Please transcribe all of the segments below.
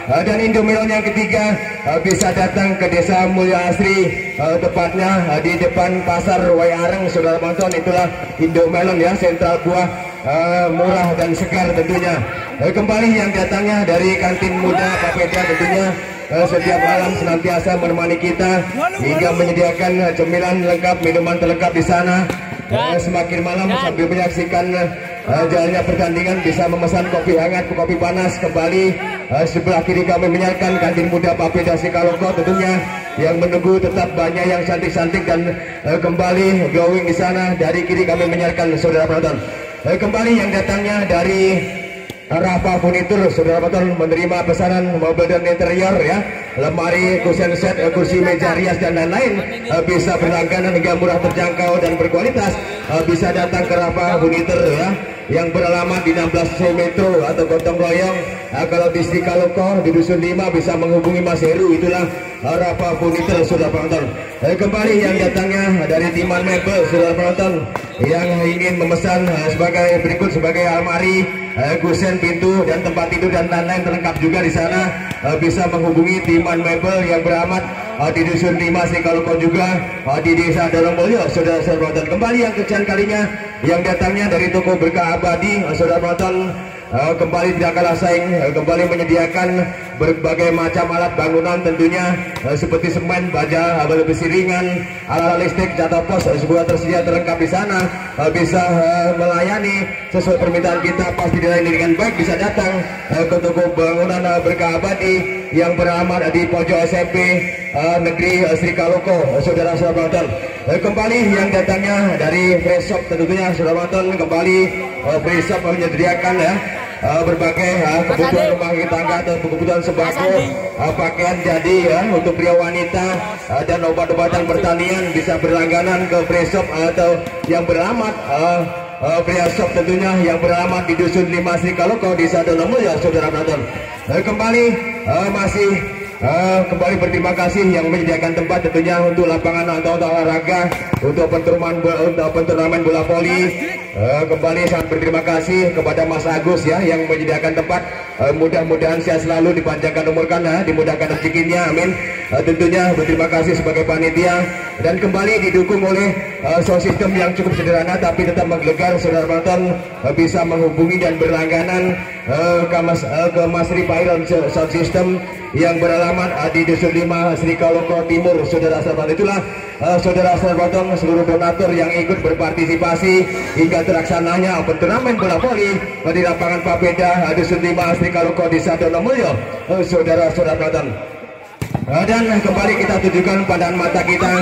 Dan Indomelon yang ketiga bisa datang ke Desa Mulya Asri, tepatnya di depan Pasar Waiareng, saudara penonton. Itulah Indomelon ya, sentral buah murah dan segar tentunya. Kembali yang datangnya dari kantin muda Papeda tentunya setiap malam senantiasa menemani kita hingga menyediakan cemilan lengkap, minuman terlengkap di sana. Semakin malam sambil menyaksikan jalannya pertandingan bisa memesan kopi hangat, kopi panas. Kembali sebelah kiri kami menyaksikan kantin muda Papeda Sikaloko tentunya, yang menunggu tetap banyak yang cantik-cantik dan kembali glowing di sana. Dari kiri kami menyaksikan saudara penonton. Kembali yang datangnya dari Rafa Furnitur, saudara penonton, menerima pesanan mobil dan interior ya, lemari, kusen set, kursi meja rias dan lain-lain, bisa berlangganan hingga murah, terjangkau dan berkualitas. Bisa datang ke Rafa Furnitur ya, yang beralamat di 16 C Metro atau Gotong Royong. Kalau di Sikaloko di Dusun 5 bisa menghubungi Mas Heru, itulah Rafa Furnitur, saudara penonton. Kembali yang datangnya dari Timan Mebel, saudara penonton, yang ingin memesan sebagai berikut, sebagai almari, kusen, pintu dan tempat tidur dan lain-lain terlengkap juga di sana, bisa menghubungi Timan Mebel yang beramat di Dusun 5 Sikaloko juga, di Desa Dalembulyo, saudara-saudara penonton. Kembali yang kesekian kalinya yang datangnya dari toko Berkah Abadi, saudara penonton, kembali tidak kalah saing, kembali menyediakan berbagai macam alat bangunan tentunya, seperti semen, baja, besi ringan, alat listrik, jatuh pos, sebuah tersedia terlengkap di sana, bisa melayani sesuai permintaan kita, pasti dilayani dengan baik. Bisa datang ke toko bangunan Berkah Abadi yang beralamat di pojok SMP Negeri Sikaloko, saudara-saudara penonton. Kembali yang datangnya dari Fresh Shop tentunya, saudara penonton, kembali Fresh Shop menyediakan ya berbagai kebutuhan rumah tangga atau kebutuhan sembako, pakaian jadi ya untuk pria wanita, dan obat-obatan pertanian. Bisa berlangganan ke Fresh Shop atau yang beralamat Fresh Shop tentunya yang beralamat di Dusun 5 Sikaloko, Desa Dalembulyo, saudara penonton. Kembali kembali berterima kasih yang menyediakan tempat tentunya untuk lapangan atau olahraga, untuk turnamen bola voli. Kembali sangat berterima kasih kepada Mas Agus ya yang menyediakan tempat. Mudah-mudahan sehat selalu, dipanjangkan umurkan, dimudahkan rezekinya, amin. Tentunya berterima kasih sebagai panitia, dan kembali didukung oleh sound system yang cukup sederhana tapi tetap menggelegar, saudara penonton. Bisa menghubungi dan berlangganan ke Mas Ripairon Sound System yang beralamat di Dusun 5 Sikaloko Timur, saudara-saudara. Itulah saudara-saudara penonton, seluruh donatur yang ikut berpartisipasi hingga terlaksananya turnamen bola voli di lapangan Papeda Dusun 5 Sikaloko, Desa Dalembulyo, saudara-saudara penonton. Dan kembali kita tujukan pandangan mata kita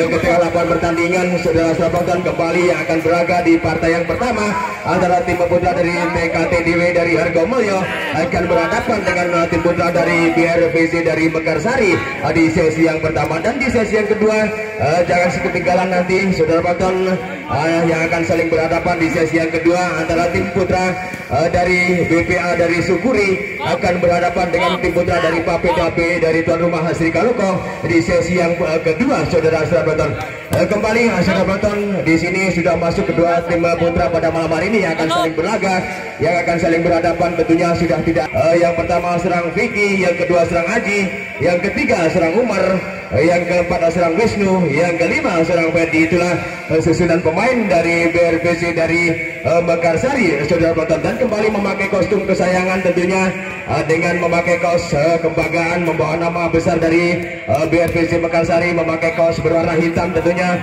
ketika lapangan pertandingan, saudara-saudara penonton, kembali yang akan berlaga di partai yang pertama antara tim putra dari TKTDW dari Hargomulyo akan berhadapan dengan tim putra dari BRVC dari Mekarsari di sesi yang pertama. Dan di sesi yang kedua jangan ketinggalan nanti, saudara penonton, yang akan saling berhadapan di sesi yang kedua antara tim putra dari BPA dari Sukuri akan berhadapan dengan tim putra dari Papeda B dari tuan rumah Sikaloko di sesi yang kedua, saudara-saudara penonton. Kembali saudara penonton, di sini sudah masuk kedua tim putra pada malam hari ini yang akan saling berlaga, yang akan saling berhadapan tentunya sudah tidak. Yang pertama serang Vicky, yang kedua serang Haji, yang ketiga serang Umar, yang keempat serang Wisnu, yang kelima serang Ferdi. Itulah susunan pemain dari BRVC dari Mekarsari, saudara penonton. Dan kembali memakai kostum kesayangan tentunya, dengan memakai kaos kebanggaan membawa nama besar dari BRVC Mekarsari, memakai kaos berwarna hitam tentunya,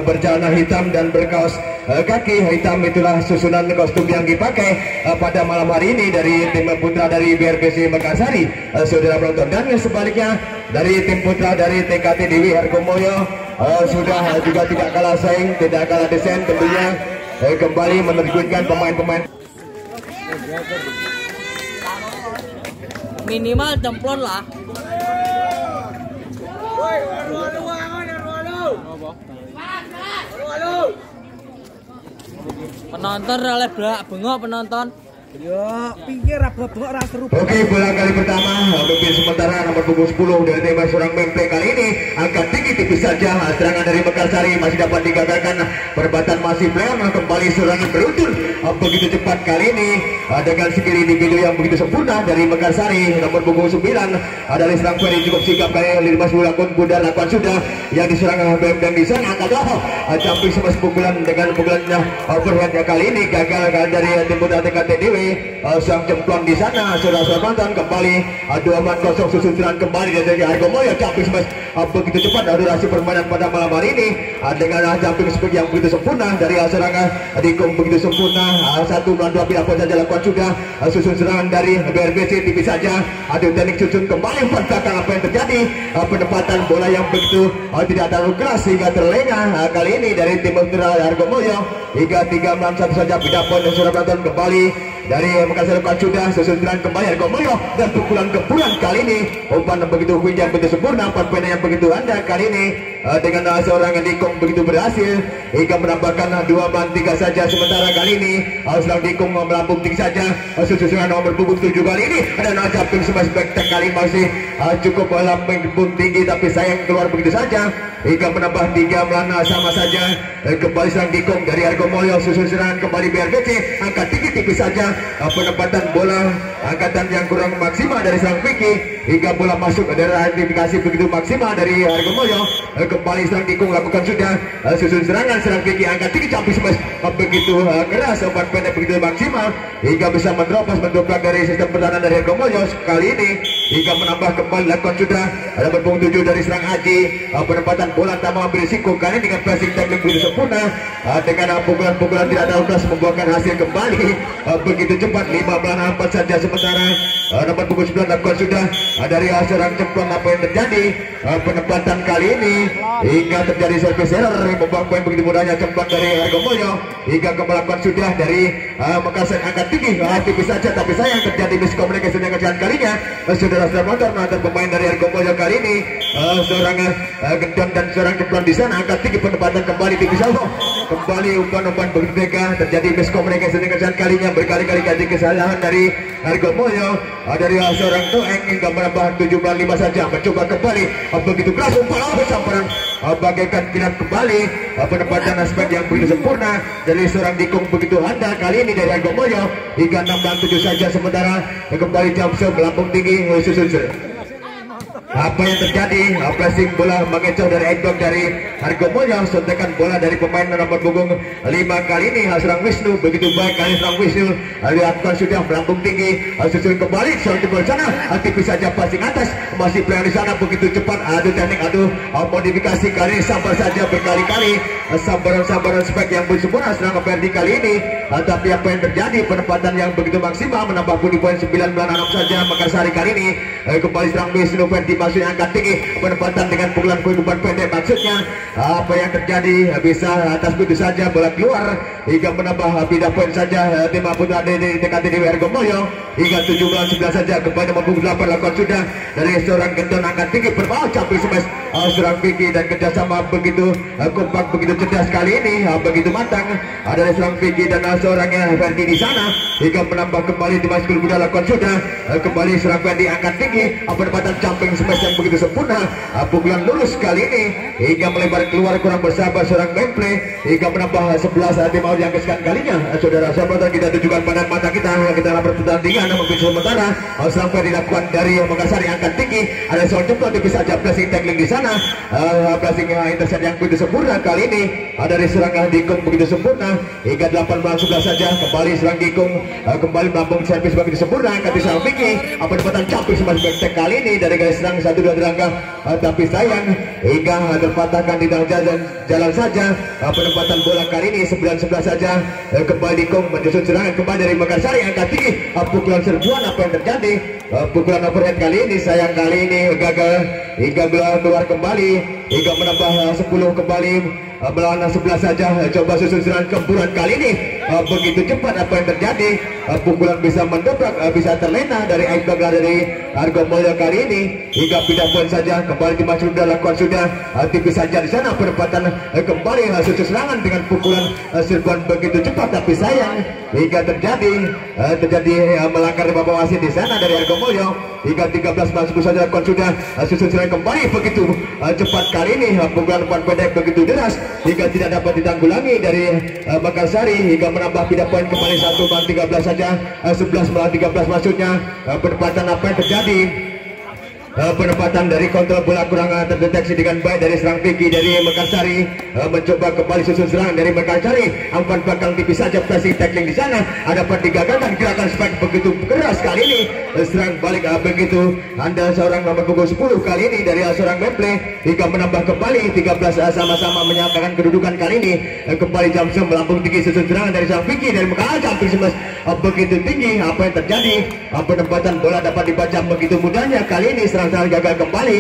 bercelana hitam dan berkaos kaki hitam. Itulah susunan kostum yang dipakai pada malam hari ini dari tim putra dari BRVC Mekarsari, saudara penonton. Dan sebaliknya dari tim putra dari TKTDW Hargomulyo sudah juga tidak kalah saing, tidak kalah desain tentunya, kembali menerjunkan pemain-pemain minimal demplon lah. Penonton oleh belak bengok penonton. Oke, bola kali pertama memimpin sementara nomor punggung 10 dari tim seorang Memple kali ini angkat tinggi tipis saja. Serangan dari Mekarsari masih dapat digagalkan. Perempatan masih pelan, kembali serangan beruntun begitu cepat kali ini dengan skill individu yang begitu sempurna dari Mekarsari. Nomor punggung 9 adalah serang Ferry cukup sigap kali ini 5 lakon Bunda lakukan sudah yang diserang BM dan di sana angkat camping semas pukulan dengan pukulannya overhead kali ini gagal dari tim Putra TKTDW. Sang jemplon di sana saudara nonton kembali 2-0 susun serangan kembali dari Argomoyo camping semas begitu cepat durasi permainan pada malam hari ini dengan camping seperti yang begitu sempurna dari serangan Dikong begitu sempurna 1 melawan 2 apa saja lakukan sudah susun serangan dari BRBC tipis saja ada teknik susun kembali umpan belakang apa yang terjadi penempatan bola yang begitu tidak terlalu keras sehingga terlengah kali ini dari tim Putra Argomoyo hingga 3 melawan 1 saja Bidapon dan saudara nonton kembali dari Makassar lakukan sudah susun serangan kembali Argomoyo dan pukulan gempuran kali ini umpan begitu yang begitu sempurna umpan pena yang begitu anda kali ini dengan seorang Dikong begitu berhasil hingga menambahkan 2-3 saja sementara kali ini seorang Dikong melambung tinggi saja susunan nomor punggung 7 kali ini dan camping semas spektak kali masih cukup melambung tinggi tapi sayang keluar begitu saja hingga menambah 3 melana sama saja kembali seorang Dikong dari Argomoyo susun serangan kembali BRBC angkat tinggi tipis saja penempatan bola angkatan yang kurang maksimal dari seorang Vicky hingga bola masuk dari identifikasi begitu maksimal dari Argomoyo kembali serang Dikong lakukan sudah susun serangan serang Vicky angkat tinggi camping semas begitu keras umpan pendek begitu maksimal hingga bisa mendobrak dari sistem pertahanan dari Argomoyo kali ini hingga menambah kembali lakukan sudah ada berpung 7 dari serang Haji penempatan bola tak mengambil risiko kali dengan passing teknik begitu sempurna dengan pukulan-pukulan tidak terlalu keras membuahkan hasil kembali begitu cepat 5-4 saja sementara nomor punggung 9 lakukan sudah dari serang jemplon apa yang terjadi penempatan kali ini hingga terjadi service error membuang poin begitu mudahnya jemplon dari Argomoyo hingga melakukan sudah dari Makassar angkat tinggi tipis saja tapi sayang terjadi miskomunikasi dengan jalan kalinya saudara-saudara nonton pemain dari Argomoyo kali ini seorang Gendon dan seorang jemplon di sana angkat tinggi penempatan kembali tipis kembali umpan-umpan begitu tega terjadi miskomunikasi dengan jalan kalinya berkali-kali ganti kesalahan dari Argomoyo dari seorang Tueng hingga menambah 7-5 saja mencoba kembali begitu keras umpan sampai bagaikan kilat kembali penempatan aspek yang begitu sempurna dari seorang Dikong begitu handal kali ini dari Argomoyo hingga 6-7 saja sementara kembali Jamso melambung tinggi susun apa yang terjadi pressing bola mengecoh dari Edgong dari Argomoyo sontekan bola dari pemain nomor punggung 5 kali ini Hasrang Wisnu begitu baik kali Hasrang Wisnu lihatkan sudah melambung tinggi susun kembali seorang di sana tipis saja passing atas masih playing di sana begitu cepat adu teknik modifikasi kali sabar saja berkali-kali sambaran spek yang bersempurna serang Ferdi kali ini tapi apa yang terjadi penempatan yang begitu maksimal menambah poin 9-6 saja Makassar kali ini kembali serang Wisnu Ferdi masih angkat tinggi penempatan dengan pukulan umpan pendek maksudnya apa yang terjadi bisa atas begitu saja bola keluar hingga menambah pindah poin saja tim Putra dari TKTDW Argomoyo hingga 17-9 saja kembali nomor 8 lakukan sudah dari seorang Gendon angkat tinggi berbau camping semes seorang Vicky dan kerjasama begitu kompak begitu cerdas kali ini begitu matang ada seorang Vicky dan seorang Ferdi di sana hingga menambah kembali di Maskul Muda lakukan sudah kembali seorang Ferdi angkat tinggi penempatan camping semes yang begitu sempurna pukulan lurus kali ini hingga melebar keluar kurang bersabar seorang Memple hingga menambah 11 tim out yang kesekian kalinya saudara sahabat kita tunjukkan pada mata kita dalam pertandingan mungkin sementara sampai dilakukan dari Makassar yang angkat tinggi ada seorang jempol tipis saja pressing tackling di sana pressing intercept yang begitu sempurna kali ini ada dari serangan Dikong begitu sempurna hingga 8-11 saja kembali serang Dikong kembali melambung servis begitu sempurna angkat di serang Vicky penempatan camping semas bektek kali ini dari garis serang 1-2 terangkap tapi sayang hingga terpatahkan di dalam jalan saja penempatan bola kali ini 9-11 saja kembali Dikong menyusun serangan kembali dari Makassar yang angkat tinggi pukulan serbuan apa yang terjadi pukulan overhead kali ini sayang kali ini gagal hingga keluar kembali hingga menambah 10 kembali melawan sebelah saja. Coba susun serangan gempuran kali ini begitu cepat apa yang terjadi. Pukulan bisa mendobrak, bisa terlena dari Aibda dari Argomulyo kali ini hingga pindah poin saja. Kembali Dimas sudah lakukan sudah tipis saja di sana penempatan kembali susun serangan dengan pukulan serbuan begitu cepat, tapi sayang hingga terjadi melanggar bapak wasit di sana dari Argomulyo hingga 13 masuk saja lakukan sudah susun serangan kembali begitu cepat kali ini. Pukulan umpan pendek begitu deras hingga tidak dapat ditanggulangi dari Makassari hingga menambah pindah poin kembali 1-13 saja. 11 melawan 13 maksudnya. Penempatan apa yang terjadi? Penempatan dari kontrol bola kurang terdeteksi dengan baik dari serang Vicky dari Mekarsari. Mencoba kembali susun serangan dari Mekarsari. Umpan belakang tipis saja, pressing tackling di sana. Ada digagalkan gerakan spike begitu keras kali ini. Serang balik begitu andal seorang nomor punggung 10 kali ini dari seorang Memple hingga menambah kembali 13 sama-sama menyamakan kedudukan kali ini. Kembali Jamsem melambung tinggi susun serangan dari serang Vicky dari Mekarsari begitu tinggi. Apa yang terjadi? Penempatan bola dapat dibaca begitu mudahnya kali ini. Serang gagal kembali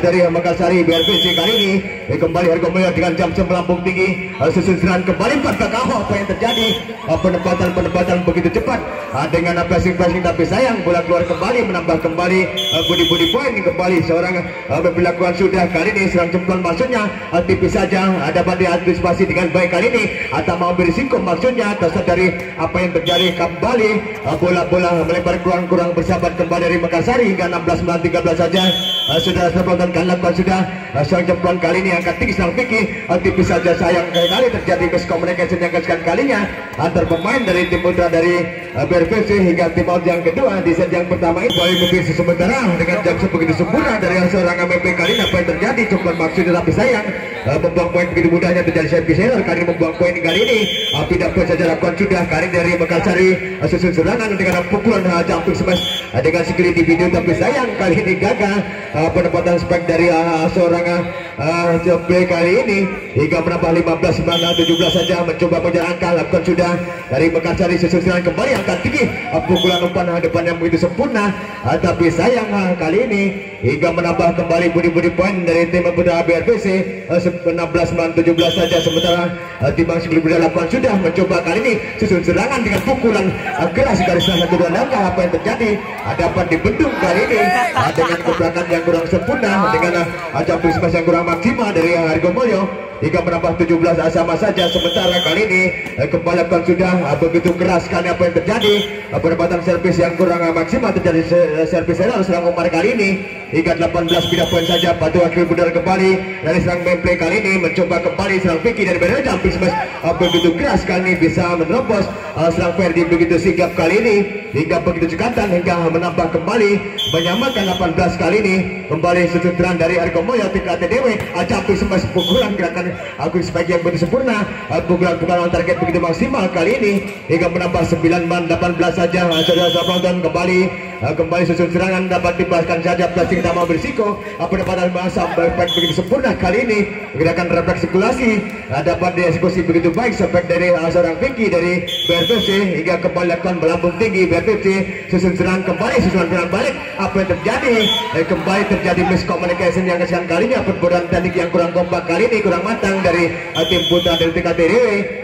dari Makassari BRPC kali ini. Kembali Argomulyo dengan Jamsem melambung tinggi susun serangan kembali 4 kakak. Apa yang terjadi? Penempatan begitu cepat dengan pressing tapi sayang bola keluar kembali, menambah kembali body point kembali seorang berlakuan sudah kali ini. Serang jempol maksudnya tipis saja dapat diantisipasi dengan baik kali ini atau mau berisiko maksudnya terserah dari apa yang terjadi. Kembali bola melebar kurang bersahabat kembali dari Makassari hingga 16-13 saja. Sudah terpotongkan lakukan sudah serang jempol kali ini angkat tinggi serang Vicky tipis saja, sayang kali terjadi miscommunication yang kesekian kalinya antar pemain dari tim putra dari BRPC hingga tim out yang kedua di set yang pertama ini. Boleh memilih sementara dengan jam begitu sempurna dari seorang MP kali ini. Apa yang terjadi? Cukup maksudnya tapi sayang membuang poin begitu mudahnya terjadi Sheffield Sailor kali ini membuang poin kali ini. Pindah poin saja lakukan sudah kali dari Makassari susun serangan dengan pukulan jumping smash dengan skill individu tapi sayang kali ini gagal. Penempatan spek dari seorang Jopley kali ini hingga menambah 15-17 saja. Mencoba mengejar angka lakukan sudah dari Makassari susun serangan kembali angkat tinggi pukulan umpan depan yang begitu sempurna tapi sayang kali ini hingga menambah kembali budi poin dari tim putra BRPC 16-17 saja. Sementara tim Bang Sigli lakukan sudah mencoba kali ini susun serangan dengan pukulan keras dari salah satu dua langkah. Apa yang terjadi? Dapat dibendung kali ini dengan kebelakang yang kurang sempurna dengan jumping smash yang kurang maksimal dari Argomulyo hingga menambah 17 sama saja. Sementara kali ini kembali sudah begitu keras kan apa yang terjadi. Penempatan servis yang kurang maksimal terjadi servis serang Umar kali ini hingga 18 pindah poin saja. Patu akhir benar kembali dari serang Memple kali ini mencoba kembali serang Vicky dari Bernard jumping smash begitu keras kali ini bisa menerobos serang Ferdi begitu sigap kali ini hingga begitu cekatan hingga menambah kembali menyamakan 18 kali ini. Kembali susun serangan dari Argomulyo tingkat TDW jumping smash pukulan gerakan sebagai yang begitu sempurna pukulan target begitu maksimal kali ini hingga menambah 9-18 saja. Saudara penonton kembali susun serangan dapat dibahaskan saja plastik tak mau berisiko. Penempatan masa begitu sempurna kali ini gerakan refleksikulasi dapat dieksekusi begitu baik sampai dari seorang Vicky dari BRPC hingga kembali lakukan melambung tinggi BRPC susun serangan kembali susunan serangan balik. Apa yang terjadi? Kembali terjadi miscommunication yang kesekian kalinya. Perbuatan teknik yang kurang kompak kali ini kurang matang dari tim putra dari TKTW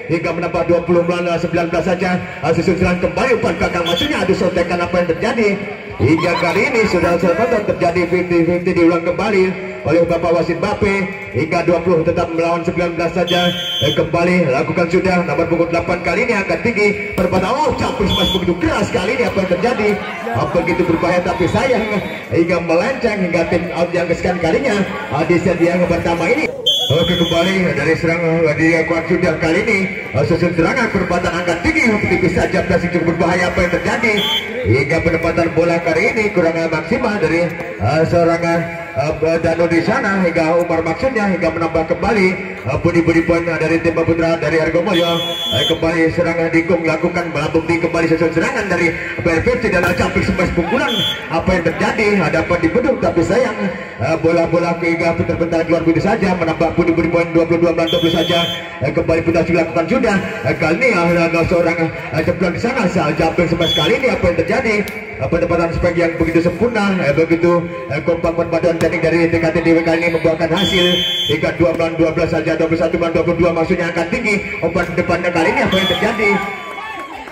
hingga menambah 20-19 saja. Susun serangan kembali umpan belakang maksudnya adu sotekan. Apa yang terjadi hingga kali ini sudah terjadi 50-50 diulang kembali oleh Bapak Wasit Bape hingga 20 tetap melawan 19 saja. Kembali lakukan sudah nomor punggung 8 kali ini angkat tinggi perempatan campur smash begitu keras kali ini. Apa yang terjadi? Begitu berbahaya tapi sayang hingga melenceng hingga tim out yang kesekian kalinya di set yang pertama ini. Oke, kembali dari serang di kuat sudah kali ini susun serangan perempatan angkat tinggi tipis saja plastik cukup berbahaya. Apa yang terjadi hingga penempatan bola kali ini kurang maksimal dari seorang Danu di sana hingga Umar maksudnya hingga menambah kembali budi poin dari tim putra dari Argomulyo. Kembali serangan dikung lakukan melambung tinggi kembali susun serangan dari BRPC dan jumping smash pukulan. Apa yang terjadi? Dapat dibendung tapi sayang bola hingga bentar keluar begitu saja menambah budi poin 22-20 saja. Kembali putar dilakukan sudah kali ini ada seorang jempol di sana jumping smash kali ini. Apa yang terjadi? penempatan spek yang begitu sempurna, begitu kompak perpaduan teknik dari TKT Dewi kali ini membuahkan hasil hingga 2-12 saja, 21-22 maksudnya angkat tinggi. Umpan depannya kali ini apa yang terjadi?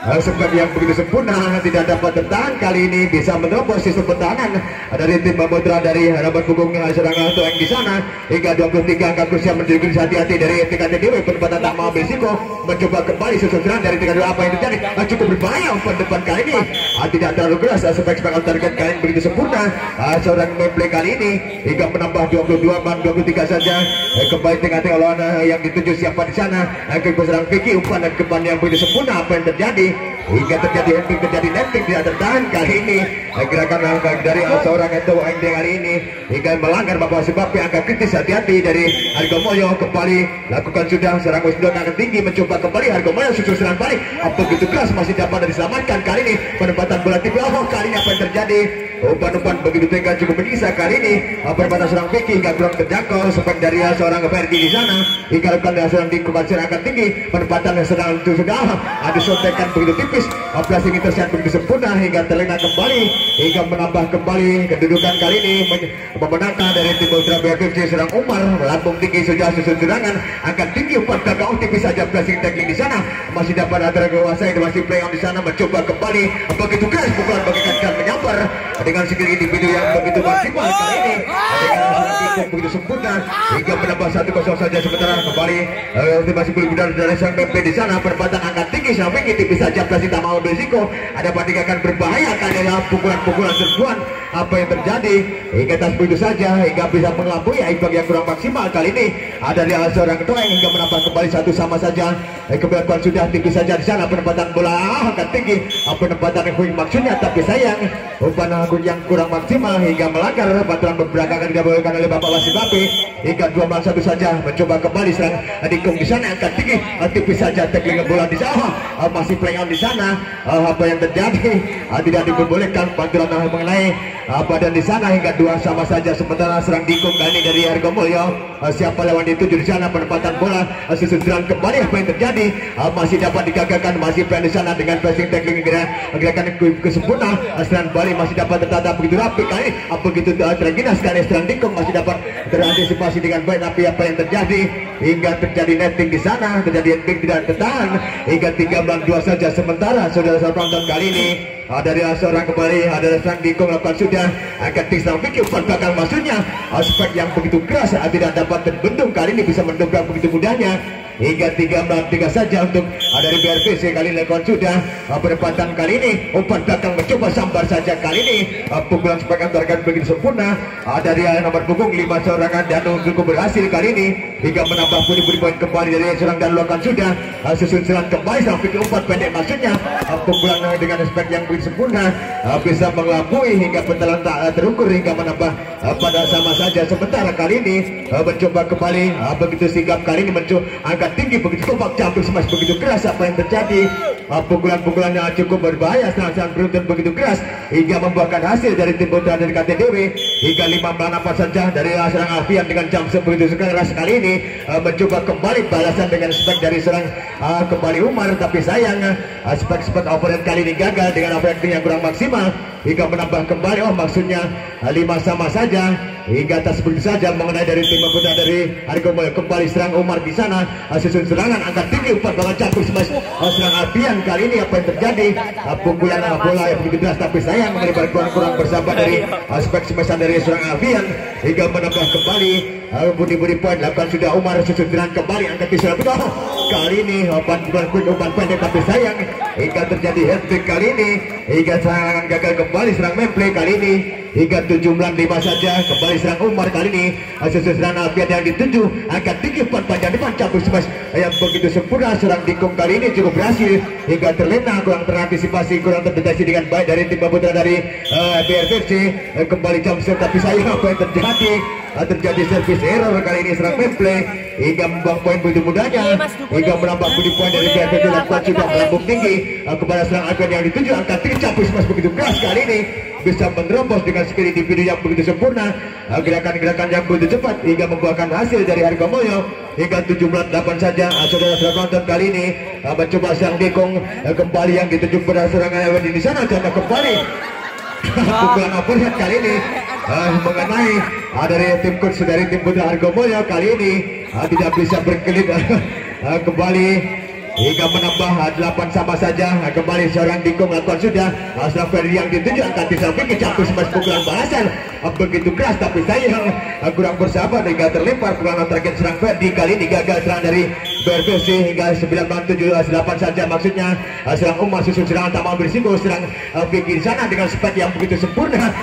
Sebab yang begitu sempurna tidak dapat tertahan kali ini, bisa menerobos sistem pertahanan dari tim Samudra dari harapan punggung serangan yang di sana hingga 23 angka krusial menjadi hati-hati dari TKT Dewi. Penempatan tak mau berisiko mencoba kembali susun serangan dari TKT. Apa yang terjadi? Cukup berbahaya umpan depan kali ini, tidak terlalu keras. Spek target kali ini begitu sempurna. Seorang memplay kali ini hingga menambah 22-23 saja. Kembali TKT lawan yang dituju siapa di sana. Serang Vicky umpan dan depan yang begitu sempurna. Apa yang terjadi? Hingga terjadi netting tidak tertahan kali ini. Gerakan dari seorang itu kali ini hingga melanggar bapak sebab yang agak kritis. Hati-hati dari Hargomoyo kembali lakukan sudah serang Wisdom akan tinggi mencoba kembali Hargomoyo susul serang balik. Begitu keras masih dapat diselamatkan kali ini. Penempatan bola tipe kali ini apa yang terjadi? Umpan-umpan begitu tengah cukup menyisa kali ini. Penempatan serang Vicky hingga kurang terjangkau. Spek dari seorang Ferdi di sana hingga lakukan serang di kembali akan tinggi. Penempatan serang itu sudah ada sontekan begitu tipis. Placing intercept begitu sempurna hingga terlena kembali hingga menambah kembali kedudukan kali ini memenangkan dari tim Ultra BFFC serang Umar melambung tinggi sudah susun serangan angkat tinggi umpan belakang tipis saja. Placing tackling di sana masih dapat ada kuasai masih play on di sana mencoba kembali begitu keras pukulan bagikan menyambar dengan skill individu yang begitu maksimal kali ini dengan begitu sempurna hingga menambah 1-0 saja. Sementara kembali masih belum dari sang PP di sana perempatan angkat tinggi sampai tipis saja. Placing tak mau berisiko ada akan berbahaya karena pukulan-pukulan serbuan. Apa yang terjadi hingga tas begitu saja hingga bisa mengelabui Aibang yang kurang maksimal kali ini ada di seorang ketua hingga menambah kembali 1 sama saja. Keberatan sudah tipis saja di sana. Penempatan bola angkat tinggi penempatan yang maksudnya tapi sayang umpan yang kurang maksimal hingga melanggar peraturan berberakangan dibolehkan oleh Bapak Wasit Bape hingga 2-1 saja. Mencoba kembali serang Adikung di sana angkat tinggi tipis saja tackling bola di sana masih play on di sana. Apa yang terjadi? Tidak diperbolehkan pantulan mengenai dan di sana hingga 2 sama saja. Sementara serang Dikung kali ini dari Hargomulyo siapa lawan dituju di sana penempatan bola susun serang kembali. Apa yang terjadi? Masih dapat digagalkan masih play di sana dengan passing tackling gerakan kesempurna. Serang Bali masih dapat tertata begitu rapi kali begitu terginas kali serang Dikung masih dapat terantisipasi dengan baik. Tapi apa yang terjadi hingga terjadi netting di sana terjadi netting tidak tertahan hingga 3-2 saja. Sementara saudara-saudara penonton kali ini dari seorang kembali ada serang Dikung lakukan sudah akan tinggal Vicky umpan belakang maksudnya aspek yang begitu keras tidak dapat terbendung kali ini bisa mendobrak begitu mudahnya hingga 3-3 saja untuk dari BRPC kali ini lakukan sudah penempatan kali ini umpan belakang mencoba sambar saja kali ini pukulan spek antarkan begitu sempurna dari nomor punggung 5 seorang Danu cukup berhasil kali ini hingga menambah pundi-pundi poin kembali dari serang dan lakukan sudah susun serang kembali serang Vicky umpan pendek maksudnya pukulan dengan spek yang begitu sempurna bisa mengelabui hingga pentalan tak terukur hingga menambah pada sama saja. Sementara kali ini mencoba kembali begitu sigap kali ini mencoba angkat tinggi begitu topak campur smash begitu keras. Apa yang terjadi? Pukulan-pukulan yang cukup berbahaya serangan beruntun begitu keras hingga membuahkan hasil dari tim putra dari KTDW hingga 5 saja dari serang Alfian dengan jam begitu keras kali ini mencoba kembali balasan dengan spek dari serang kembali Umar tapi sayang spek operate kali ini gagal dengan operating yang kurang maksimal hingga menambah kembali maksudnya 5 sama saja hingga atas begitu saja mengenai dari tim putra dari Hargomulyo kembali serang Umar di sana susun serangan angkat tinggi umpan banget campur smash serang Alfian kali ini. Apa yang terjadi? Pukulan bola yang begitu keras tapi sayang melibat kurang bersabar dari aspek smashan dari serang Alfian hingga menambah kembali budi poin lakukan sudah Umar susun serangan kembali angkat di serang kali ini umpan pendek tapi sayang hingga terjadi hat-trick kali ini hingga serangan gagal kembali serang memplay kali ini hingga 7-5 saja kembali serang Umar kali ini susun serangan Alfian yang dituju angkat tinggi umpan panjang depan campur smash yang begitu sempurna. Serang Dikung kali ini cukup berhasil hingga terlena kurang terantisipasi kurang terdeteksi dengan baik dari tim putra dari BRFC kembali jump shot tapi sayang apa yang terjadi service error kali ini serang memplay hingga membuang poin begitu mudahnya hingga menambah budi poin dari BRFC lakukan sudah melambung tinggi kepada serang Alfian yang dituju angkat tinggi campur smash begitu keras kali ini bisa menerobos dengan skill individu yang begitu sempurna gerakan-gerakan yang begitu cepat hingga membuahkan hasil dari Hargomulyo hingga 7-8 saja. Saudara-saudara penonton kali ini mencoba serang Dikung kembali yang dituju pada serangan di sana jatuh kembali pukulan overhead kali ini mengenai dari tim coach dari tim Putra Hargomulyo kali ini tidak bisa berkelit kembali hingga menambah 8 sama saja. Kembali seorang Diko melakukan sudah Asraf Ferdi yang dituju angkat di samping kecampur smash pukulan balasan begitu keras tapi sayang kurang bersahabat hingga terlempar pukulan target serang Ferdi kali ini gagal serang dari BRPC hingga 9-7-8 saja maksudnya serang Umar susun serangan tak mau berisiko serang Vicky di sana dengan spek yang begitu sempurna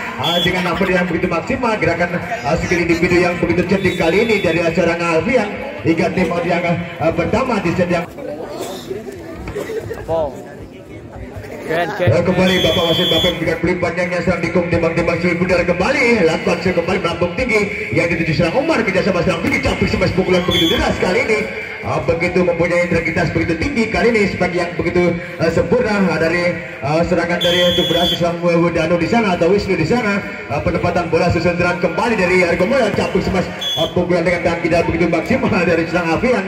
dengan number yang begitu maksimal gerakan skill individu yang begitu cerdik kali ini dari seorang Alfian hingga tim yang pertama di set yang kembali Bapak Wasit Bapak memberikan peluit panjangnya serang Dikung timbang-timbang Sri Budar kembali lakukan kembali melambung tinggi yang dituju serang Umar kerjasama serang tinggi campur smash pukulan begitu deras kali ini begitu mempunyai integritas begitu tinggi kali ini sebagai yang begitu sempurna dari serangan dari untuk berhasil serang Danu di sana atau Wisnu di sana penempatan bola susun serang kembali dari Hargomulyo campur smash pukulan dengan tangan tidak begitu maksimal dari serang Alfian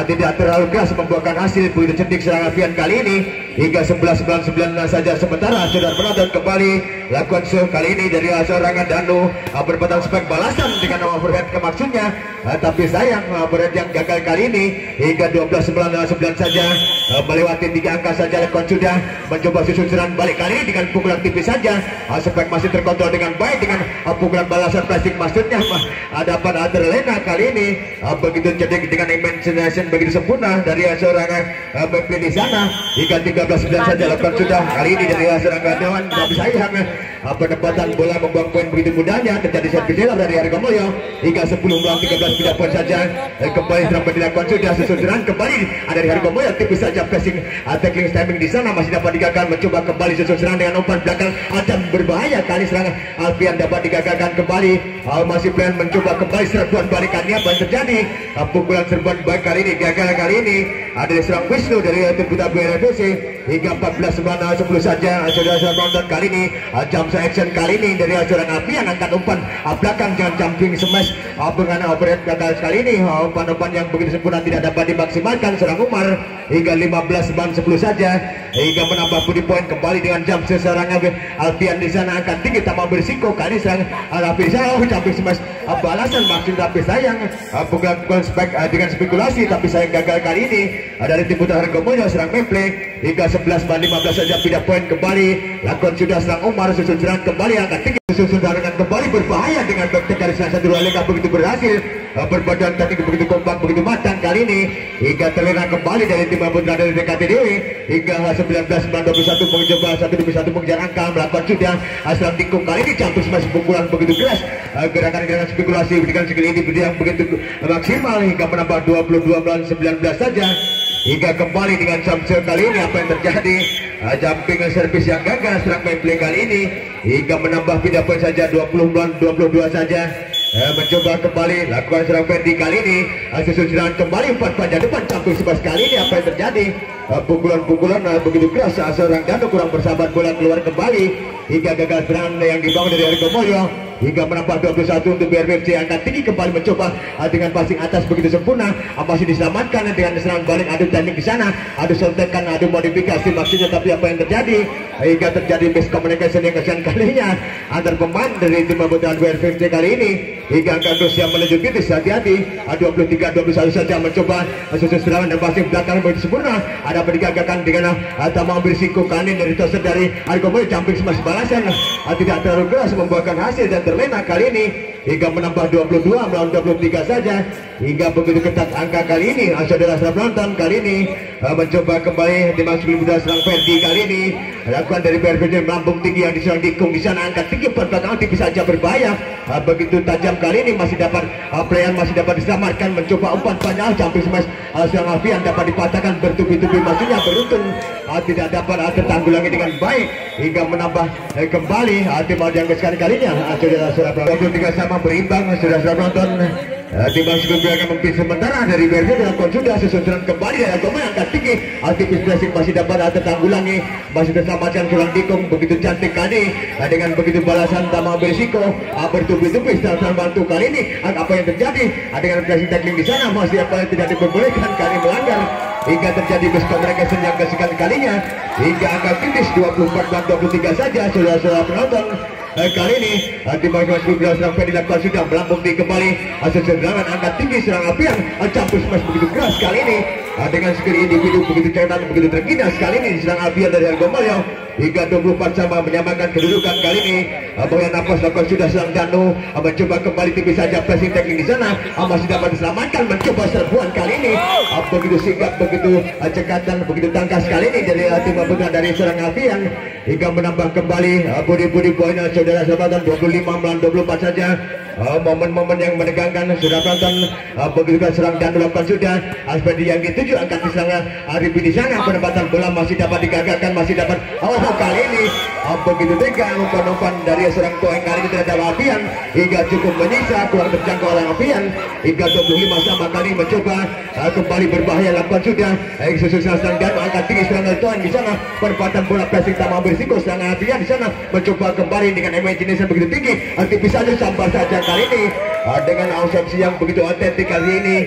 tidak terlalu keras membuahkan hasil begitu cerdik serang Alfian kali ini hingga 11-9 saja sementara saudara penonton kembali lakukan show kali ini dari seorang Danu berpatang spek balasan dengan overhead ke maksudnya tapi sayang overhead yang gagal kali ini hingga 12-9 saja melewati 3 angka saja lakukan sudah mencoba susun serangan balik kali ini dengan pukulan tipis saja spek masih terkontrol dengan baik dengan pukulan balasan plastik maksudnya dapat terlena kali ini begitu cerdik dengan imagination begitu sempurna dari seorang Bepli di sana hingga 13-9 saja lakukan sudah kali ini dari seorang Dewan tapi sayang penempatan bola membuang poin begitu mudahnya terjadi servis hilang dari Hargomulyo hingga 10-13 tidak poin saja kembali serang dilakukan sudah susun serangan kembali ada dari Hargomulyo tipis saja pressing tackling timing di sana masih dapat digagalkan mencoba kembali susun serangan dengan umpan belakang dan berbahaya kali serangan Alfian dapat digagalkan kembali masih plan mencoba kembali serbuan balikannya apa yang terjadi pukulan serbuan baik kali ini gagal kali ini ada dari serang Wisnu dari tim Putra BRFC hingga 14-10 saja saudara-saudara penonton kali ini jump action kali ini dari seorang Alfian angkat umpan belakang jangan jumping smash dengan overhead gagal kali ini umpan-umpan yang begitu sempurna tidak dapat dimaksimalkan serang Umar hingga 15-10 saja hingga menambah body point kembali dengan jump seorang Alfian di sana angkat tinggi tak mau berisiko kali serang Alfian di sana jumping smash balasan maksud tapi sayang bukan spek dengan spekulasi tapi sayang gagal kali ini dari tim Putra Hargomulyo serang Memple hingga 11-15 saja pindah poin kembali lakukan sudah serang Umar susun serang kembali angkat tinggi susun serangan kembali berbahaya dengan back dari salah satu Lega begitu berhasil berbadan teknik begitu kompak begitu matang kali ini hingga terlena kembali dari tim Putra dari DKTDW hingga 19-21 mencoba 1-1 mengejar angka melakukan sudah serang Tikung kali ini campur smash pukulan begitu keras gerakan-gerakan spekulasi dengan skill ini yang begitu maksimal hingga menambah 22-19 saja hingga kembali dengan Samsul kali ini apa yang terjadi jumping service yang gagal serang main play kali ini hingga menambah pindah poin saja 20-22 saja mencoba kembali lakukan serang Ferdi kali ini susun serangan kembali umpan panjang depan campur sebas kali ini apa yang terjadi pukulan-pukulan begitu keras seorang Danu kurang bersahabat bola keluar kembali hingga gagal serangan yang dibangun dari Hargomulyo hingga menambah 21 untuk BRFC angkat tinggi kembali mencoba dengan passing atas begitu sempurna masih diselamatkan dengan serangan balik adu timing di sana adu sontekan adu modifikasi maksudnya tapi apa yang terjadi hingga terjadi miscommunication yang kesekian kalinya antar pemain dari tim pembuatan BRFC kali ini hingga angka terus yang menuju titis hati-hati 23-21 saja mencoba susun serangan dan passing belakang begitu sempurna ada digagalkan dengan tak mau berisiko kanin dari toser dari Hargomulyo jumping smash balasan tidak terlalu keras membuahkan hasil dan terlena kali ini hingga menambah 22 melawan 23 saja hingga begitu ketat angka kali ini saudara-saudara penonton kali ini mencoba kembali dimasuki muda serang Ferdi kali ini lakukan dari Ferdi melambung tinggi yang diserang Dikung di sana angkat tinggi belakang tipis saja berbahaya begitu tajam kali ini masih dapat player masih dapat diselamatkan mencoba umpan panjang jumping smash serang Alfian dapat dipatahkan bertubi-tubi maksudnya beruntung tidak dapat tertanggulangi dengan baik hingga menambah kembali tim yang kesekian kalinya saudara-saudara penonton 23 sama berimbang saudara-saudara penonton timbang sebelumnya akan memilih sementara dari BRC dalam sudah susunan kembali dari Hargomulyo angkat tinggi aktivis blessing masih dapat tertanggulangi masih terselamatkan serang Dikung begitu cantik kali dengan begitu balasan tak mau berisiko bertubi-tubi setelah bantu kali ini apa yang terjadi dengan pressing tackling di sana masih apa yang tidak diperbolehkan kali melanggar hingga terjadi miscommunication yang kesekian kalinya hingga angka kritis 24-23 saja saudara-saudara penonton. Kali ini di Mas Bubla serang dilakukan sudah melambung kembali hasil serangan angkat tinggi serang apian campur smash begitu keras kali ini dengan skill individu begitu cetan begitu terginas kali ini serang apian dari Argomolyo hingga 24 sama menyamakan kedudukan kali ini. Boyan Nafas lakukan sudah serang Danu mencoba kembali tipis saja pressing teknik di sana masih dapat diselamatkan mencoba serbuan kali ini begitu sigap begitu cekatan begitu tangkas kali ini dari tim Putra dari serang apian hingga menambah kembali budi poin saudara-saudara 25 melawan 24 saja. Momen-momen yang menegangkan sudah penonton begitu kan serang dan melakukan sudah aspek yang dituju angkat di sana Arif di sana penempatan bola masih dapat digagalkan masih dapat kali ini begitu tega umpan dari serang poin kali ini terhadap apian hingga cukup menyisa kurang terjangkau oleh apian hingga 25 sama kali mencoba kembali berbahaya lakukan sudah susunan serang dan angkat tinggi serang poin di sana penempatan bola pressing tak mampu berisiko serang apian di sana mencoba kembali dengan imagination begitu tinggi aktivis saja sampai saja kali ini dengan ausepsi yang begitu otentik kali ini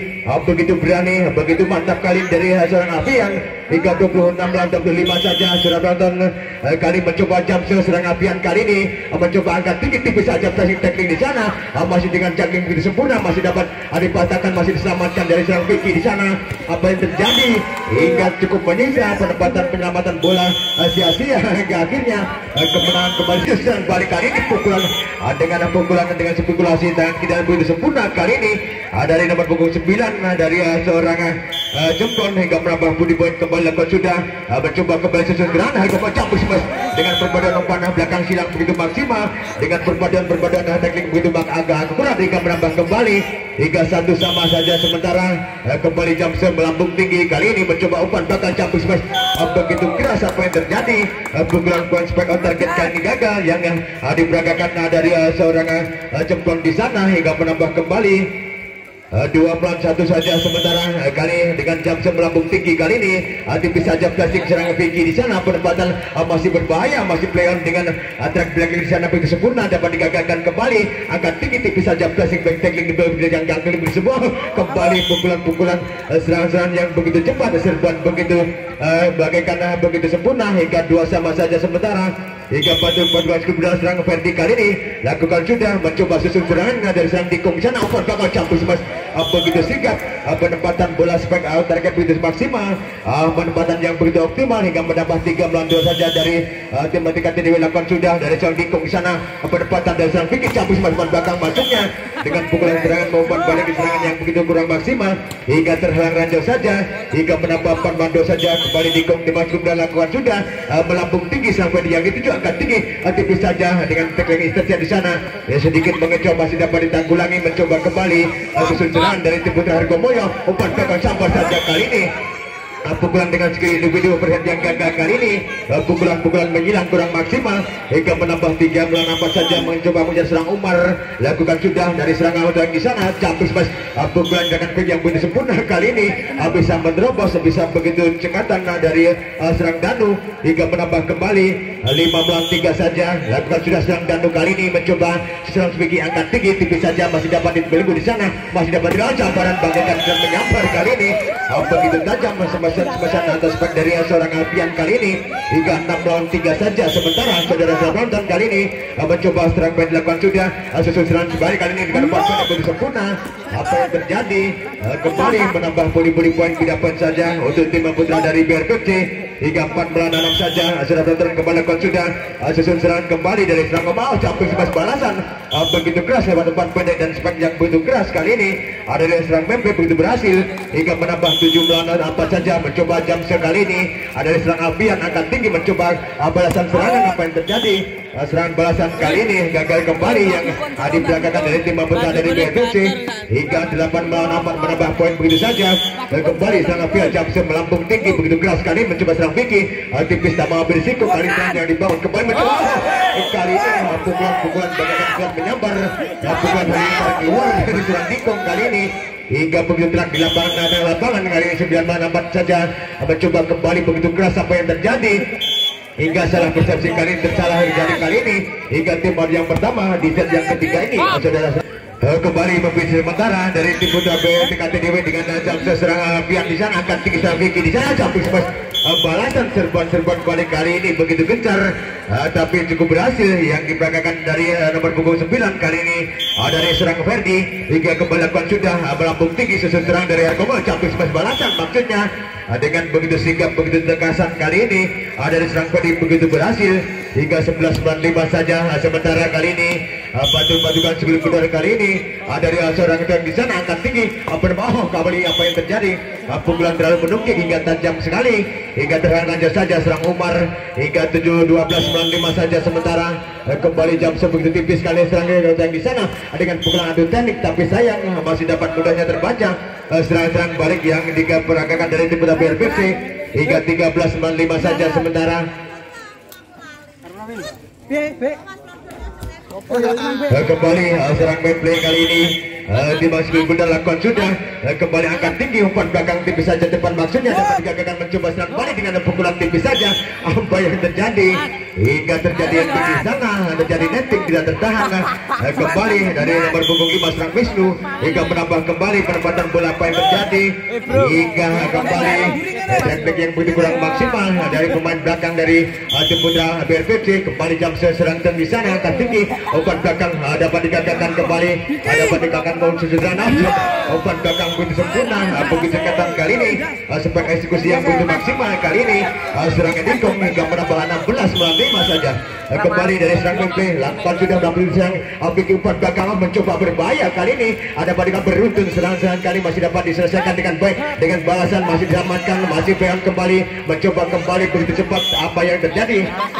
begitu berani begitu mantap kali dari seorang apian hingga 26 melawan 25 saja sudah penonton kali mencoba jump serang apian kali ini mencoba angkat tinggi tipis saja pressing teknik di sana masih dengan juggling begitu sempurna masih dapat dipatahkan masih diselamatkan dari serang Vicky di sana apa yang terjadi hingga cukup menyisa penempatan penyelamatan bola sia-sia hingga akhirnya kemenangan kembali serang balik kali ini pukulan dengan spekulasi tangan kita begitu sempurna kali ini dari nomor punggung 9 dari seorang Jempol hingga menambah budi poin kembali lakukan sudah mencoba kembali susun gerana hingga mencampur smash dengan perpaduan umpan belakang silang begitu maksimal dengan perpaduan teknik begitu agak akurat hingga menambah kembali hingga 1 sama saja sementara kembali Jamser melambung tinggi kali ini mencoba umpan belakang campur smash begitu keras apa yang terjadi pukulan poin spike on target kali ini gagal yang diperagakan dari seorang Jempol di sana hingga menambah kembali 2 melawan 1 saja sementara kali dengan Jamser melambung tinggi kali ini tipis saja plastik serangan Vicky di sana penempatan masih berbahaya masih play on dengan track belakang di sana begitu sempurna dapat digagalkan kembali angkat tinggi tipis saja plastik back tackling di belakang gangkel sebuah kembali pukulan serangan yang begitu cepat serbuan begitu bagaikan begitu sempurna hingga 2 sama saja sementara hingga paduan kemudian serang Ferdi kali ini lakukan sudah mencoba susun serangan dari serang tikung sana open bakal campur smash begitu sigap penempatan bola spek out target begitu maksimal penempatan yang begitu optimal hingga mendapat 3 melawan 2 saja dari tim Tika TDW lakukan sudah dari serang tikung sana penempatan dari serang Vicky campur smash belakang masuknya dengan pukulan serangan maupun balik serangan yang begitu kurang maksimal hingga terhalang ranjau saja hingga menambah 4 melawan 2 saja kembali tikung dimasuk dan lakukan sudah melambung tinggi sampai di yang dituju angkat tinggi tipis saja dengan tackling isterja di sana sedikit mengecoh masih dapat ditanggulangi mencoba kembali susun serangan dari tim Putra Argomolyo umpan belakang sampar saja kali ini pukulan dengan skill individu perhatian gagal kali ini pukulan menyilang kurang maksimal hingga menambah 3 melawan 4 saja mencoba mengejar serang Umar lakukan sudah dari serangan yang di sana campur smash pukulan dengan quick yang begitu sempurna kali ini bisa menerobos bisa begitu cekatan dari serang Danu hingga menambah kembali 5 melawan 3 saja lakukan sudah serang Danu kali ini mencoba serang Vicky angkat tinggi tipis saja masih dapat dibelenggu di sana masih dapat dirancang baran bagaikan sedang menyampar kali ini begitu tajam sebesar atas spek dari seorang Alfian kali ini hingga 6 melawan 3 saja sementara saudara-saudara penonton kali ini mencoba serang band dilakukan sudah susun serangan kembali kali ini dengan umpan yang begitu sempurna apa yang terjadi kembali menambah budi poin 3 poin saja untuk tim Putra dari BRPC hingga 4 melawan 6 saja saudara penonton kembali lakukan sudah susun serangan kembali dari serang mau campur smash balasan begitu keras lewat umpan pendek dan spek yang begitu keras kali ini ada dari serang Mempe begitu berhasil hingga menambah 7 melawan 4 saja mencoba jam sekali ini ada dari serang Alfian angkat tinggi mencoba balasan serangan apa yang terjadi serangan balasan kali ini gagal kembali yang dibelakangkan dari tim Putra dari BFC hingga 8 melawan 4 menambah poin begitu saja dan kembali serang Alfian jam melambung tinggi begitu keras kali ini mencoba serang Vicky tipis tak mau berisiko kali ini yang dibangun kembali mencoba kali ini pukulan bagaikan menyambar pukulan dari keluar dari serang Dikong kali ini hingga begitu terang di lapangan kali ini 9 melawan 4 saja mencoba kembali begitu keras apa yang terjadi hingga salah persepsi kali ini tersalah terjadi kali ini hingga tim yang pertama di set yang ketiga ini saudara Kembali memilih sementara dari tim Putra BKTDW dengan jam serangan pihak di sana akan tinggi Vicky di sana sampai balasan serbuan kali ini begitu gencar, tapi cukup berhasil yang diperagakan dari nomor punggung 9 kali ini dari serang Ferdi hingga kembali lakukan sudah melambung tinggi susun serang dari Arkomo sampai balasan maksudnya dengan begitu sigap begitu tekasan kali ini dari serang Ferdi begitu berhasil hingga 11.95 saja sementara kali ini pasukan sebelum putar kali ini dari seorang yang di sana angkat tinggi kembali apa yang terjadi pukulan terlalu menukik hingga tajam sekali hingga terhalang saja serang Umar hingga 7.12.95 saja sementara kembali jam sebegitu tipis kali serang yang di sana dengan pukulan adu teknik tapi sayang masih dapat mudahnya terbaca serang-serang balik yang diperagakan dari tim BRPC hingga 13.95 saja sementara kembali serang play kali ini dimasuki Bunda lakukan sudah kembali angkat tinggi umpan belakang tipis saja depan maksudnya dapat digagalkan mencoba serang balik dengan pukulan tipis saja apa yang terjadi hingga terjadi yang di sana terjadi netting tidak tertahan kembali dari nomor punggung 5 serang Wisnu hingga menambah kembali penempatan bola apa yang terjadi hingga kembali teknik yang begitu kurang maksimal dari pemain belakang dari tim Putra BRPC kembali jam serang di sana angkat tinggi umpan belakang dapat digagalkan kembali dapat digagalkan mau sederhana umpan belakang begitu sempurna begitu ketat kali ini sebagai eksekusi yang begitu maksimal kali ini serangan Dikong hingga menambah 16.95 saja kembali dari serang BP lakukan sudah berhasil serang bikin umpan belakang mencoba berbahaya kali ini ada pada beruntun serangan kali masih dapat diselesaikan dengan baik dengan balasan masih diselamatkan masih pengen kembali mencoba kembali begitu cepat apa yang terjadi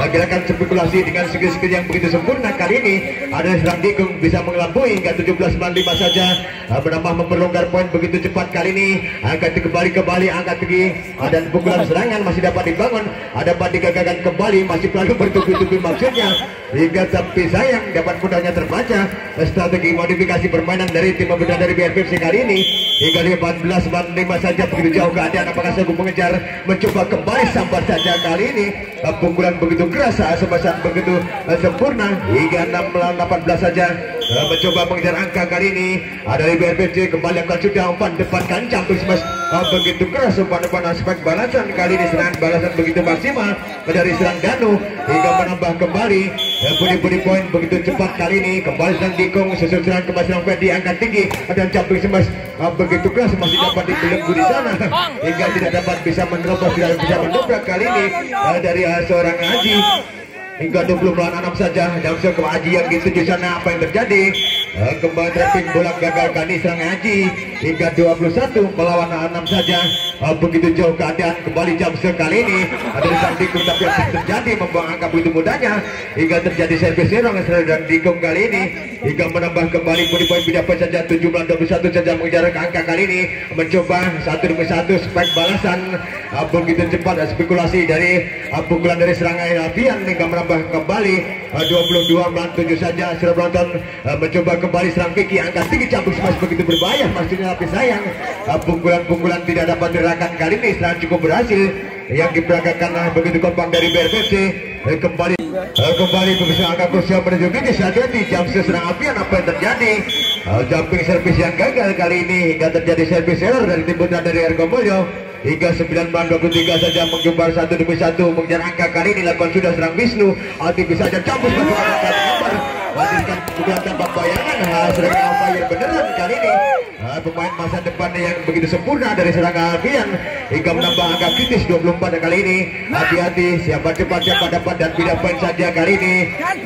gerakan spekulasi dengan segi-segi yang begitu sempurna kali ini ada serang Dikong bisa mengelampaui hingga 17.95 saja menambah memperlonggar poin begitu cepat kali ini angkat kembali angkat tinggi dan pukulan serangan masih dapat dibangun dapat digagalkan kembali masih perlu bertubi-tubi maksudnya hingga tapi sayang dapat mudahnya terbaca strategi modifikasi permainan dari tim pembeda dari BRPC kali ini hingga 14.5 saja begitu jauh keadaan apakah sanggup mengejar mencoba kembali sampai saja kali ini pukulan begitu keras sebesar begitu sempurna hingga 6-18 saja mencoba mengejar angka kali ini dari BRPC kembali akan sudah umpan depan kancam begitu keras umpan aspek balasan kali ini serangan balasan begitu maksimal dari serang Danu hingga menambah kembali budi poin begitu cepat kali ini kembali serang Dikong susul serang kembali serang Ferdi angkat tinggi dan jumping smash begitu keras masih dapat dibelenggu di sana hingga tidak dapat bisa menerobos tidak bisa mendobrak kali ini dari seorang Haji hingga 20 melawan 6 saja jam ke Haji yang dituju sana apa yang terjadi kembali trapping bola gagal kali serang Haji hingga 21 melawan 6 saja begitu jauh keadaan kembali jam sekali ini ada sang Dikong tapi apa yang terjadi membuang angka begitu mudahnya hingga terjadi servis serang dan Dikong kali ini hingga menambah kembali poin dapat saja 17-21 saja mengejar angka kali ini mencoba 1-1 spike balasan begitu cepat spekulasi dari pukulan dari serangan Alfian hingga menambah kembali 22-7 saja serang penonton mencoba kembali serang Vicky angkat tinggi campur smash begitu berbahaya maksudnya tapi sayang pukulan tidak dapat dirakan kali ini serangan cukup berhasil yang diperagakan begitu kompak dari BRPC kembali bisa angka krusial menuju finish hati-hati jam serang Alfian apa yang terjadi jumping service yang gagal kali ini hingga terjadi service error dari tim Putra dari Argomulyo hingga 9-23 saja menjumpai 1-1 mengejar angka kali ini lakukan sudah serang Wisnu bisa saja campur menghadirkan pukulan tanpa bayangan serangan Alfian beneran kali ini pemain masa depan yang begitu sempurna dari serangan Alfian hingga menambah angka kritis 24 kali ini hati-hati siapa cepat siapa dapat dan tidak poin saja kali ini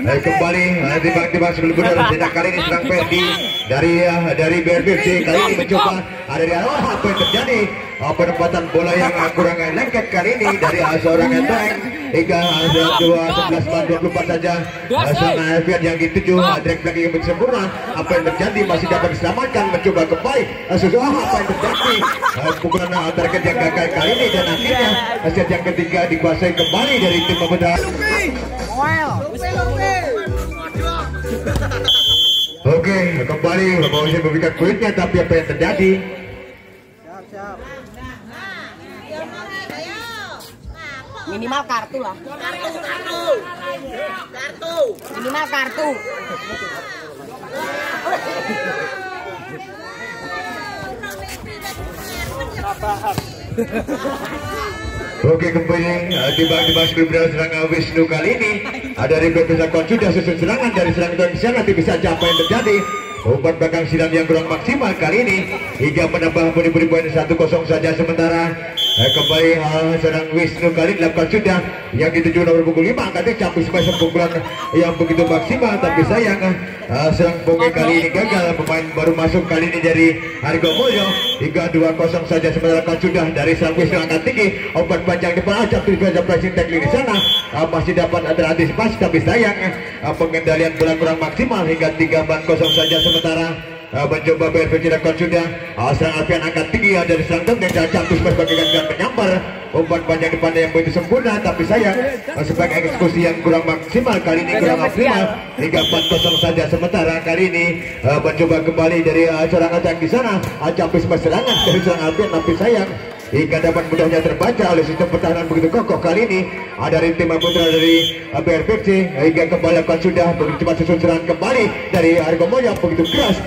kembali timbang-timbang sebelum benar tidak kali ini serang Ferdi dari BRPC kali ini mencoba dari apa yang terjadi penempatan bola yang kurang lengket kali ini dari seorang Enteng hingga 11-24 saja serangan Alfian yang dituju track back yang sempurna apa yang terjadi masih dapat diselamatkan mencoba kembali apa yang terjadi pukulan target yang gagal kali ini dan akhirnya set yang ketiga dikuasai kembali dari tim Putra. Oke, kembali mau saya memberikan poinnya tapi apa yang terjadi minimal kartu lah minimal kartu Oke, kembali tiba-tiba skripal serangan Wisnu kali ini ada ribet kesakon sudah susun serangan dari serangan di sana. Nanti bisa apa yang terjadi. Umpan belakang silam yang kurang maksimal kali ini hingga menambah beri poin 1-0 saja. Sementara kembali serang Wisnu kali dilakukan sudah yang dituju nomor punggung 5 angkatnya campur sebagai pukulan yang begitu maksimal, tapi sayang serang punggung kali ini gagal. Pemain baru masuk kali ini dari Argomulyo hingga 2-0 saja. Sementara sudah dari serang Wisnu angkat tinggi, umpan panjang depan campur sebagai pressing tackling di sana masih dapat terantisipasi, tapi sayang pengendalian bola kurang maksimal hingga 3-0 saja. Sementara mencoba BRPC lakukan sudah serang Alfian angkat tinggi dari serang Tom dan campus sebagai ganda menyambar umpan panjang depan yang begitu sempurna, tapi sayang sebagai eksekusi yang kurang maksimal kali ini, kurang maksimal hingga 4-0 saja. Sementara kali ini mencoba kembali dari serang Acang di sana campus serangan dari serang Alfian, tapi sayang hingga dapat mudahnya terbaca oleh sistem pertahanan begitu kokoh kali ini ada tim putra dari BRPC hingga kembali lakukan sudah begitu cepat susun serangan kembali dari Argomulyo begitu keras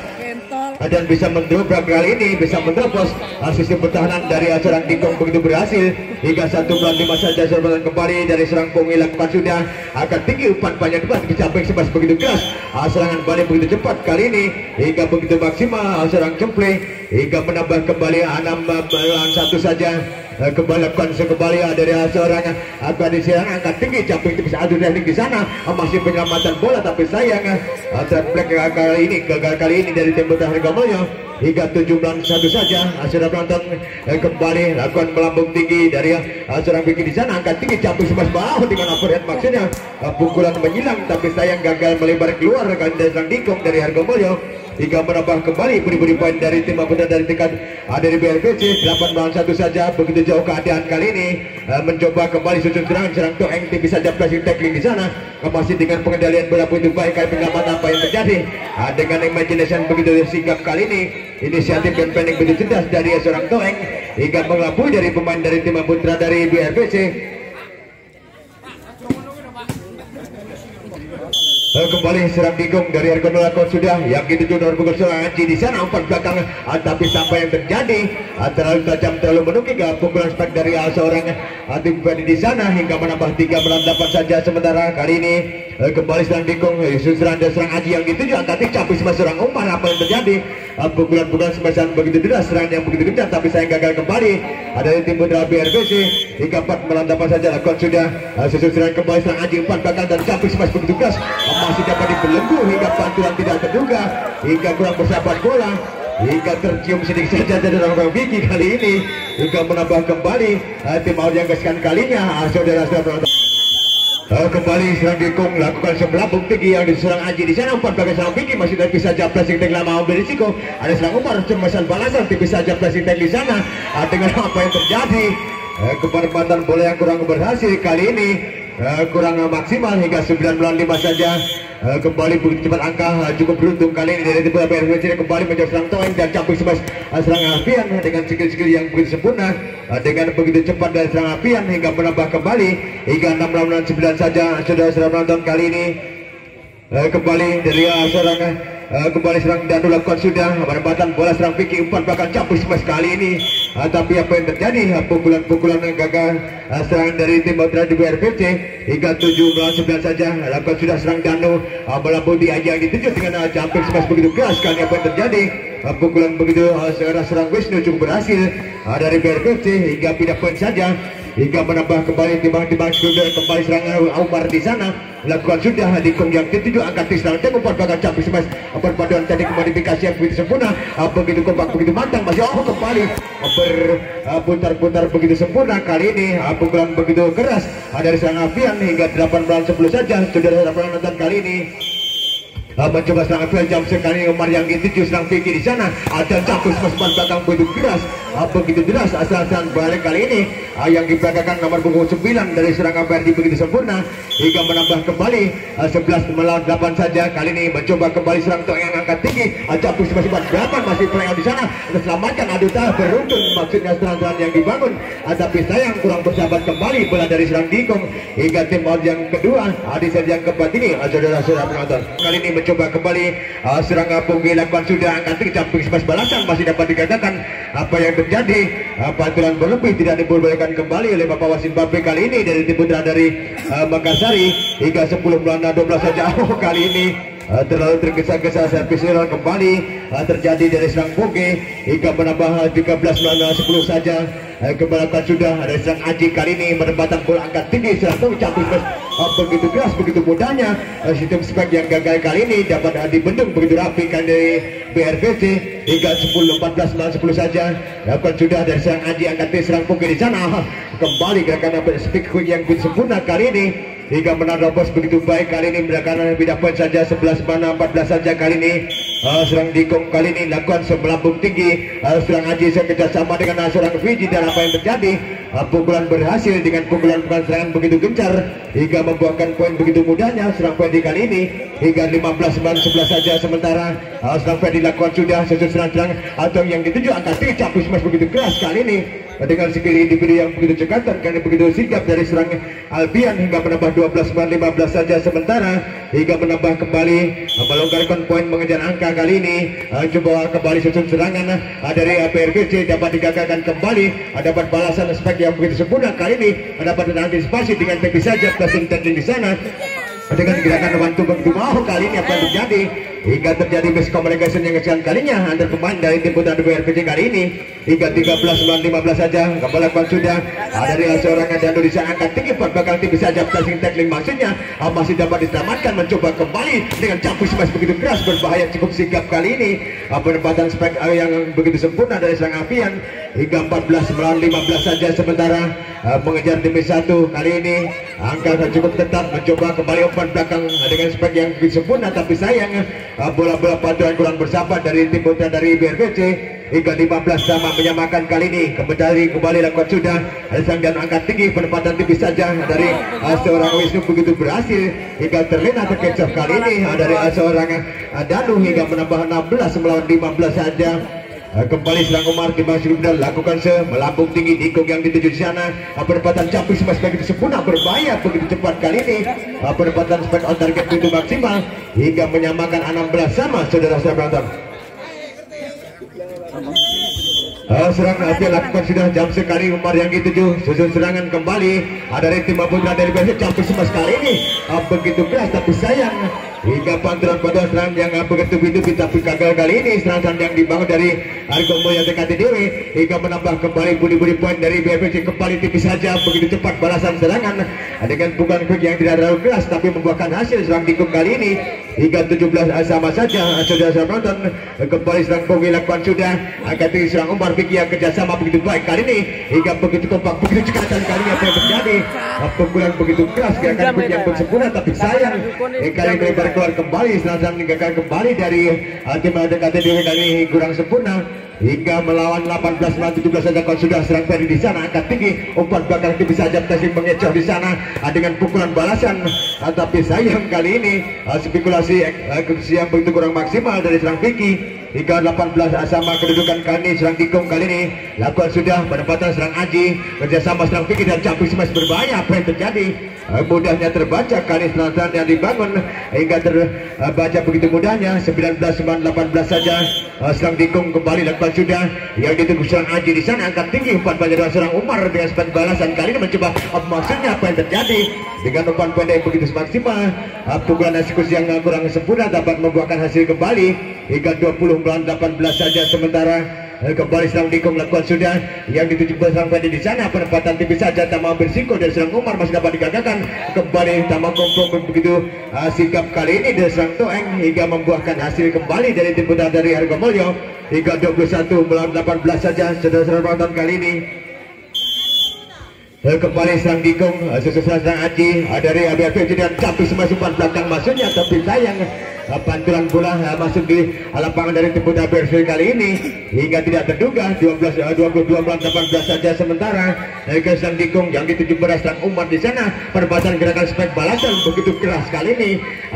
dan bisa mendobrak kali ini, bisa menerobos sistem pertahanan dari serang Dikong begitu berhasil hingga 1-5 saja. Serangan kembali dari serang Pungi lakukan sudah akan tinggi umpan panjang depan dicapai sebas begitu keras serangan balik begitu cepat kali ini hingga begitu maksimal serang Cemple hingga menambah kembali 6-1 saja. Kembali lakukan kembali dari seorang akan diserang angkat tinggi capai bisa adu teknik di sana masih penyelamatan bola, tapi sayang terplek gagal kali ini dari tim bertahan Argomulyo hingga 7-1 saja. Sudah penonton kembali lakukan melambung tinggi dari seorang Vicky di sana angkat tinggi capai sebas bawah dengan overhead, maksudnya pukulan menyilang, tapi sayang gagal melebar keluar kali dari serang Dikong dari Argomulyo hingga menambah kembali beri poin dari tim putra dari tingkat dari BRPC 8-1 saja. Begitu jauh keadaan kali ini mencoba kembali susun serangan serang Toeng tipis saja pressing tackling di sana masih dengan pengendalian bola begitu baik kali pengamatan apa yang terjadi dengan imagination begitu sigap kali ini, inisiatif dan planning begitu cerdas dari seorang Toeng hingga mengelabui dari pemain dari tim putra dari BRPC. Kembali serang Dikong dari Argomulyo sudah yang dituju nomor punggung Anji di sana umpan belakang, tapi sampai yang terjadi terlalu tajam, terlalu menukik pukulan spek dari seorang tim di sana hingga menambah 3-8 saja. Sementara kali ini kembali serang Dikong serang dan serang Aji yang dituju angkat campur sama serang Umar. Apa yang terjadi? Pukulan smash begitu deras, serangan yang begitu kencang, tapi saya gagal kembali ada tim putra BRPC hingga 4-8 saja. Lakukan sudah susun serangan kembali serang Aji umpan belakang dan campur smash begitu keras masih dapat dibelenggu hingga bantuan tidak terduga hingga kurang bersahabat bola hingga tercium sedikit saja dari orang Vicky kali ini hingga menambah kembali tim Aur yang kesekian kalinya. Saudara-saudara kembali serang Dikong lakukan sebelah tinggi yang diserang Aji di sana umpan belakang serang Vicky masih tidak bisa saja pressing tag lama berisiko ada serang Umar cemasan balasan tipis saja pressing tag di sana dengan apa yang terjadi keberpatan bola yang kurang berhasil kali ini kurang maksimal hingga 9-5 saja. Kembali begitu cepat angka cukup beruntung kali ini dari tim BRPC kembali menjadi serang Toeng dan campur sebas serang Alfian dengan skill-skill yang begitu sempurna dengan begitu cepat dari serang Alfian hingga menambah kembali hingga 6-9 saja. Saudara-saudara menonton kali ini kembali dari seorang kembali serang Danu lakukan sudah penempatan bola serang Vicky umpan bahkan campur smash kali ini tapi apa yang terjadi pukulan gagal serangan dari tim putra di BRPC hingga 7-9 saja. Lakukan sudah serang Danu melambung di Aji yang dituju dengan campur smash begitu keras kali apa yang terjadi pukulan begitu serang Wisnu cukup berhasil dari BRPC hingga pindah poin saja hingga menambah kembali timbang sudah kembali serangan Umar di sana. Lakukan sudah Dikong yang dituju angkat serang dan umpan belakang campur smash perpaduan tadi modifikasi yang begitu sempurna begitu kompak begitu matang masih kembali berputar-putar begitu sempurna kali ini pukulan begitu keras dari serang Alfian hingga 8-10 saja. Saudara penonton kali ini mencoba serang Alfian jam sekali Umar yang dituju serang Vicky di sana dan campur smash belakang begitu keras begitu jelas asal-asalan balik kali ini yang diperagakan nomor punggung 9 dari serangan Verdi begitu sempurna hingga menambah kembali 11 melawan 8 saja. Kali ini mencoba kembali serang Tok yang angkat tinggi, Capus masih berhadapan, masih play di sana, terselamatkan Aduta beruntun maksudnya serangan yang dibangun, tapi sayang kurang bersahabat kembali bola dari serang Dikong hingga tim out yang kedua di set yang keempat ini. Saudara-saudara penonton, kali ini mencoba kembali serang Punggi lakukan sudah angkat tinggi, Capus pas balasan masih dapat dikatakan apa yang terjadi, pantulan berlebih tidak diperbolehkan kembali oleh Bapak Wasit Bape kali ini dari tim putra dari Makassari hingga 10 melawan 12 saja. Kali ini terlalu tergesa-gesa servis kembali terjadi dari serang Punggi hingga menambah 13 melawan 10 saja. Kembali sudah ada serang Aji kali ini menempatkan bola angkat tinggi serang Capus begitu keras begitu mudahnya sistem spek yang gagal kali ini dapat dibendung begitu rapi kan dari BRVC hingga 10-14 melawan 10 saja. Dapat sudah dari serang Aji angkat tinggi serang Punggi di sana kembali gerakan spek yang sempurna kali ini hingga menerobos begitu baik kali ini berdasarkan lebih dapat saja 11 mana 14 saja kali ini. Serang Dikong kali ini lakukan melambung tinggi serang Aji kerjasama dengan serang Fiji dan apa yang terjadi pukulan berhasil dengan pukulan serangan begitu gencar hingga membuahkan poin begitu mudahnya serang Fedi kali ini hingga 15 melawan 11 saja. Sementara serang Fedi lakukan sudah susun serang atau yang dituju angkat tinggi Capus mas begitu keras kali ini dengan skill individu yang begitu cekatan karena begitu sigap dari serang Albian hingga menambah 12 melawan 15 saja. Sementara hingga menambah kembali melonggarkan poin mengejar angka kali ini. Coba kembali susun serangan dari PRVC dapat digagalkan kembali, dapat balasan spek yang begitu sempurna kali ini, dapat antisipasi dengan tepi saja passing di sana dengan gerakan bantu begitu mau kali ini apa yang terjadi hingga terjadi miscommunication yang kesekian kalinya antar pemain dari tim putra BRPC kali ini hingga 13 melawan 15 saja. Kembali sudah dari seorang Dando di sana angkat tinggi bakal tipis saja passing tackling maksudnya masih dapat diselamatkan mencoba kembali dengan Capus mas begitu keras berbahaya cukup sigap kali ini penempatan spek yang begitu sempurna dari serang Avian hingga 14 melawan 15 saja. Sementara mengejar tim satu kali ini angka cukup tetap mencoba kembali umpan belakang dengan spek yang begitu sempurna tapi sayang bola-bola pantulan kurang bersahabat dari tim putra dari BRVC hingga 15 sama menyamakan kali ini. Kembali lakukan sudah sang dan angkat tinggi penempatan tipis saja dari seorang Wisnu begitu berhasil hingga terlena terkecoh kali ini dari seorang Danu hingga menambah 16 melawan 15 saja. Kembali serang Umar Dimasuk dan lakukan melambung tinggi Dikong yang dituju di sana. Penempatan Capus mas begitu sempurna berbahaya begitu cepat kali ini. Penempatan spek on target itu maksimal hingga menyamakan 16 sama saudara-saudara penonton. Serang Api lakukan sudah jam sekali Umar yang dituju susun serangan kembali dari tim putra dari BRVC. Capus mas kali ini begitu keras tapi sayang hingga pantulan serangan yang begitu tapi gagal kali ini serangan yang dibangun dari Argo Mulya TKTDW hingga menambah kembali budi-budi poin dari BRVC kembali tipis saja begitu cepat balasan serangan dengan pukulan quick yang tidak terlalu keras tapi membuahkan hasil serang Dikong kali ini hingga 17 sama saja. Saudara-saudara penonton kembali serang Punggi lakukan sudah angkat tinggi serang Umar Vicky yang kerjasama begitu baik kali ini hingga begitu kompak begitu cekatan kali ini apa yang terjadi pukulan begitu keras gerakan quick yang bersempurna tapi sayang kali ini keluar kembali serangan gagal kembali dari tim TKTDW kali kurang sempurna hingga melawan 18 melawan 17 saja. Kalau sudah serang Ferry di sana angkat tinggi umpan belakang tipis saja Tasik mengecoh di sana dengan pukulan balasan tapi sayang kali ini spekulasi yang begitu kurang maksimal dari serang Vicky hingga 18 sama kedudukan kali ini. Serang Dikong kali ini lakukan sudah penempatan serang Aji kerjasama serang Vicky dan Capus mas berbahaya apa yang terjadi mudahnya terbaca kali serangan yang dibangun hingga terbaca begitu mudahnya 19 18 saja. Serang Dikong kembali lakukan sudah yang ditunggu serang Aji di sana angkat tinggi umpan pada serang Umar dengan spek balasan kali ini mencoba maksudnya apa yang terjadi dengan umpan pendek begitu maksimal pukulan eksekusi yang kurang sempurna dapat membuahkan hasil kembali hingga 20 melawan 18 saja. Sementara kembali serang Dikong lakukan sudah yang dituju serang Fendi di sana penempatan tipis saja tak mau bersiko dari serang Umar masih dapat digagalkan kembali tak mau kompromi begitu sikap kali ini dari serang Toeng hingga membuahkan hasil kembali dari tim putra dari Argomulyo hingga 21 melawan 18 saja. Saudara-saudara penonton kali ini Kembali serang Dikung, susulan serang Aji dari BRPC dan capi masuk belakang masuknya, tapi sayang pantulan bola masuk di lapangan dari tim putra BRPC kali ini hingga tidak terduga 22 18 saja sementara ke serang Dikung yang dituju beras serang Umar di sana. Perbatasan gerakan spek balasan begitu keras kali ini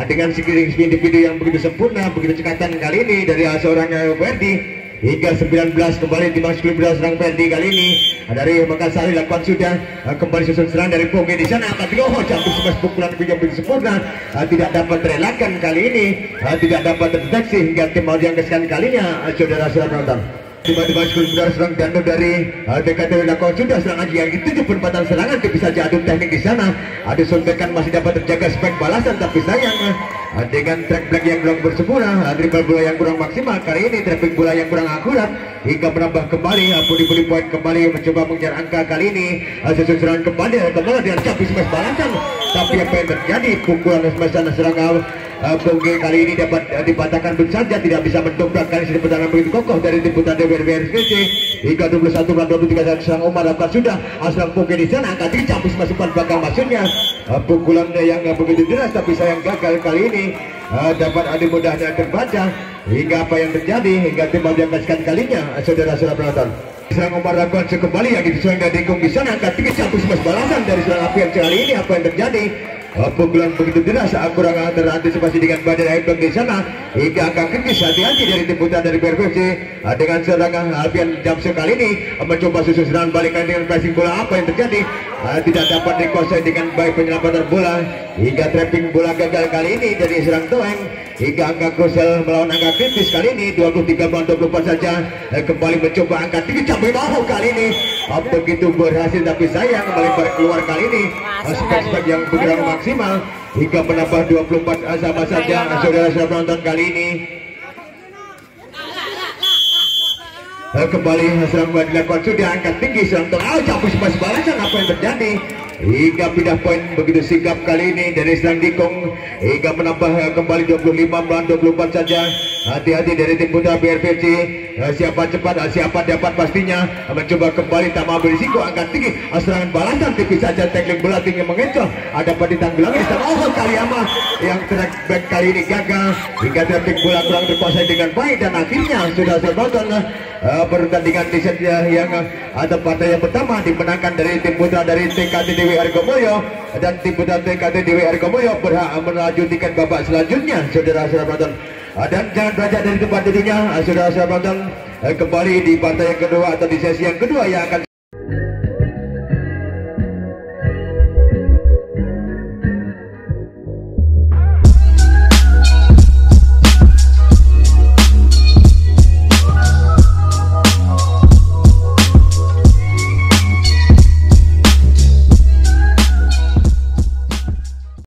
dengan sekiring individu yang begitu sempurna, begitu cekatan kali ini dari seorang Ferdi. Hingga 19 kembali timbang 19 serang Ferdi kali ini dari Makassar lakukan sudah kembali susun serang dari Ponge di sana akan digohor campur semas pukulan yang begitu sempurna tidak dapat terelakkan kali ini, tidak dapat terdeteksi hingga tim mau diangkaskan kalinya. Saudara-saudara penonton, tiba-tiba sekolah serang Danu dari DKTW lakukan sudah serang Aji yang itu perempatan serangan bisa adu teknik di sana, adu suntikan masih dapat terjaga spek balasan, tapi sayang dengan track back yang kurang bersempurna, dribble bola yang kurang maksimal kali ini, traffic bola yang kurang akurat hingga menambah kembali budi poin kembali mencoba mengejar angka kali ini. Susun serangan kembali dengan capi smash balasan, tapi apa yang terjadi pukulan smash serang Ponge kali ini dapat dipatahkan begitu saja, tidak bisa mendobrak kali ini pertahanan begitu kokoh dari tim putra BRPC hingga 21-23 serang Umar dapat sudah serang Ponge di sana angka 3 campus masukkan belakang maksudnya pukulan yang begitu deras, tapi sayang gagal kali ini dapat adu mudahnya terbaca hingga apa yang terjadi hingga tim mau diangkaskan kalinya. Saudara-saudara penonton, serang Umar lakukan kembali yang diserang dari Dikung di sana angka 3 campus mas balasan dari serang apian kali ini. Apa yang terjadi? Pukulan begitu deras kurang terantisipasi dengan badan Aibdong di sana hingga angka kritis. Hati-hati dari tim putra dari BRPC dengan serangan Alfian Jamsu kali ini mencoba susun serangan balikan dengan pressing bola. Apa yang terjadi? Tidak dapat dikuasai dengan baik penyelamatan bola hingga trapping bola gagal kali ini dari serang Toeng hingga angka krusial melawan angka kritis kali ini 23-24 saja. Kembali mencoba angka 3 capai bahu kali ini begitu berhasil, tapi sayang melebar keluar kali ini spek yang bergerak maksimal hingga menambah 24 sama saja. Saudara-saudara penonton kali ini kembali serang dilakukan sudah angkat tinggi serang Toeng campur sepas balasan. Apa yang terjadi hingga pindah poin begitu sigap kali ini dari serang Dikung hingga menambah kembali 25-24 saja. Hati-hati dari tim putra BRPC, siapa cepat siapa dapat pastinya mencoba kembali tak mau berisiko angkat tinggi serangan balasan, tipis saja tackling bola tinggi mengecoh dapat ditanggulangi sama Kaliyama yang track back kali ini gagal hingga traffic bola kurang dikuasai dengan baik dan akhirnya sudah tertonton pertandingan di set yang atau partai yang pertama dimenangkan dari tim putra dari TKT Dewi Argomulyo dan tim putra TKT Dewi Argomulyo berhak melaju tiket babak selanjutnya. Saudara-saudara penonton, dan jangan belajar dari tempat duduknya. Saudara-saudara penonton, kembali di partai yang kedua atau di sesi yang kedua yang akan